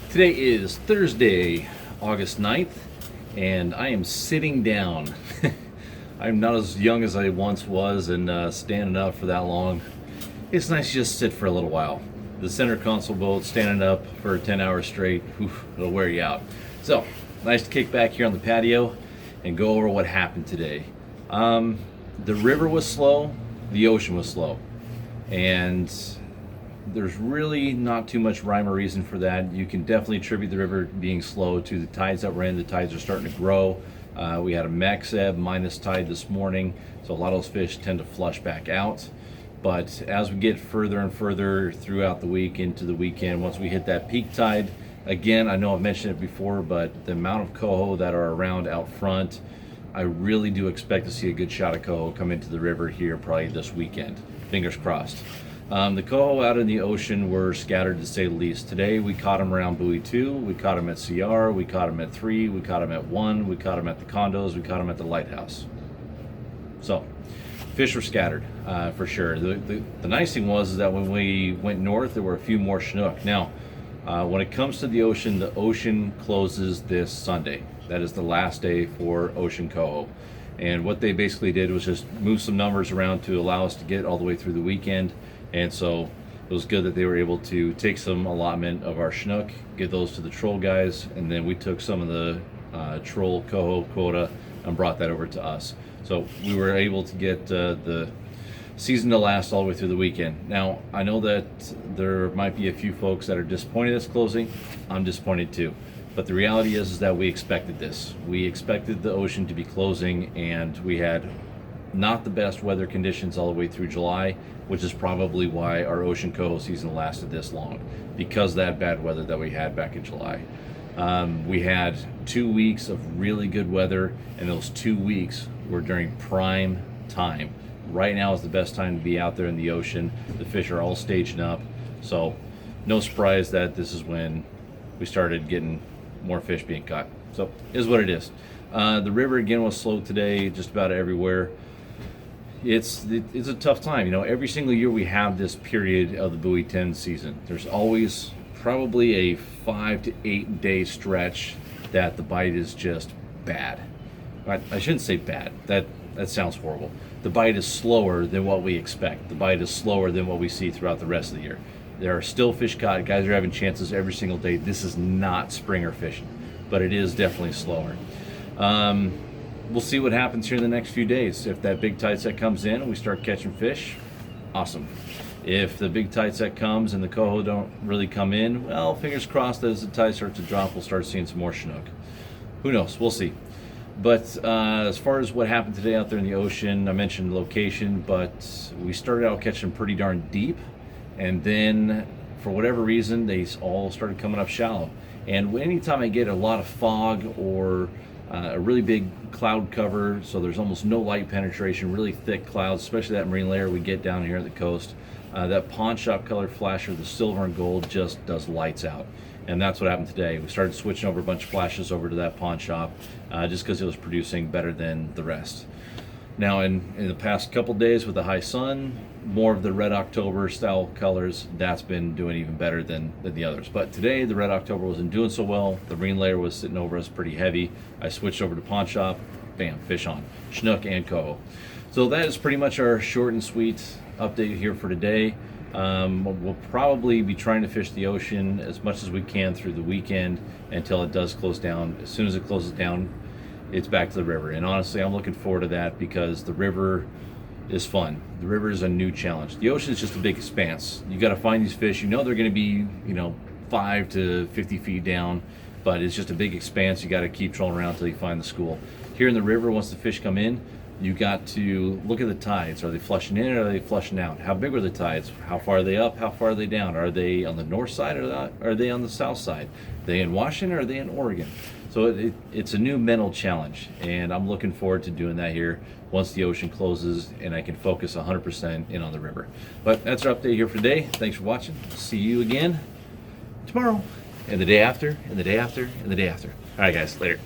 Today is Thursday, August 9th, and I am sitting down. I'm not as young as I once was, and standing up for that long, it's nice to just sit for a little while. The center console boat, standing up for 10 hours straight, oof, it'll wear you out. So, nice to kick back here on the patio and go over what happened today. The river was slow, the ocean was slow, and there's really not too much rhyme or reason for that. You can definitely attribute the river being slow to the tides that were in. The tides are starting to grow. We had a max ebb minus tide this morning, so a lot of those fish tend to flush back out. But as we get further and further throughout the week into the weekend, once we hit that peak tide, again, I know I've mentioned it before, but the amount of coho that are around out front, I really do expect to see a good shot of coho come into the river here probably this weekend. Fingers crossed. The coho out in the ocean were scattered, to say the least. Today we caught them around Buoy 2, we caught them at CR, we caught them at 3, we caught them at 1, we caught them at the condos, we caught them at the lighthouse. So, fish were scattered, for sure. The nice thing was is that when we went north, there were a few more Chinook. Now, when it comes to the ocean closes this Sunday. That is the last day for ocean coho. And what they basically did was just move some numbers around to allow us to get all the way through the weekend. And so it was good that they were able to take some allotment of our Chinook, give those to the troll guys, and then we took some of the troll coho quota and brought that over to us. So we were able to get the season to last all the way through the weekend. Now, I know that there might be a few folks that are disappointed it's closing. I'm disappointed too. But the reality is that we expected this. We expected the ocean to be closing, and we had not the best weather conditions all the way through July, which is probably why our ocean coho season lasted this long, because of that bad weather that we had back in July. We had 2 weeks of really good weather, and those 2 weeks were during prime time. Right now is the best time to be out there in the ocean. The fish are all staging up, so no surprise that this is when we started getting more fish being caught. So is what it is. The river again was slow today, just about everywhere. It's a tough time. You know, every single year we have this period of the Buoy 10 season. There's always probably a 5 to 8 day stretch that the bite is just bad. I shouldn't say bad. That sounds horrible. The bite is slower than what we expect. The bite is slower than what we see throughout the rest of the year. There are still fish caught. Guys are having chances every single day. This is not springer fishing, but it is definitely slower. We'll see what happens here in the next few days. If that big tide set comes in and we start catching fish, awesome. If the big tide set comes and the coho don't really come in, well, fingers crossed that as the tide starts to drop, we'll start seeing some more Chinook. Who knows? We'll see. But as far as what happened today out there in the ocean, I mentioned location, but we started out catching pretty darn deep, and then for whatever reason, they all started coming up shallow. And anytime I get a lot of fog or a really big cloud cover, so there's almost no light penetration, really thick clouds, especially that marine layer we get down here at the coast, that pawn shop color flasher, the silver and gold, just does lights out. And that's what happened today. We started switching over a bunch of flashes over to that pawn shop just because it was producing better than the rest. Now in the past couple days with the high sun, more of the red October style colors, that's been doing even better than the others. But today the red October wasn't doing so well. The marine layer was sitting over us pretty heavy. I switched over to pawn shop, bam, fish on, Chinook and coho. So that is pretty much our short and sweet update here for today. We'll probably be trying to fish the ocean as much as we can through the weekend until it does close down. As soon as it closes down, it's back to the river. And honestly, I'm looking forward to that because the river is fun. The river is a new challenge. The ocean is just a big expanse. You got to find these fish. You know they're going to be, 5 to 50 feet down, but it's just a big expanse. You got to keep trolling around until you find the school. Here in the river, once the fish come in, you got to look at the tides. Are they flushing in or are they flushing out? How big are the tides? How far are they up? How far are they down? Are they on the north side or are they on the south side? Are they in Washington or are they in Oregon? So it's a new mental challenge, and I'm looking forward to doing that here once the ocean closes and I can focus 100% in on the river. But that's our update here for today. Thanks for watching. See you again tomorrow, and the day after, and the day after, and the day after. All right, guys, later.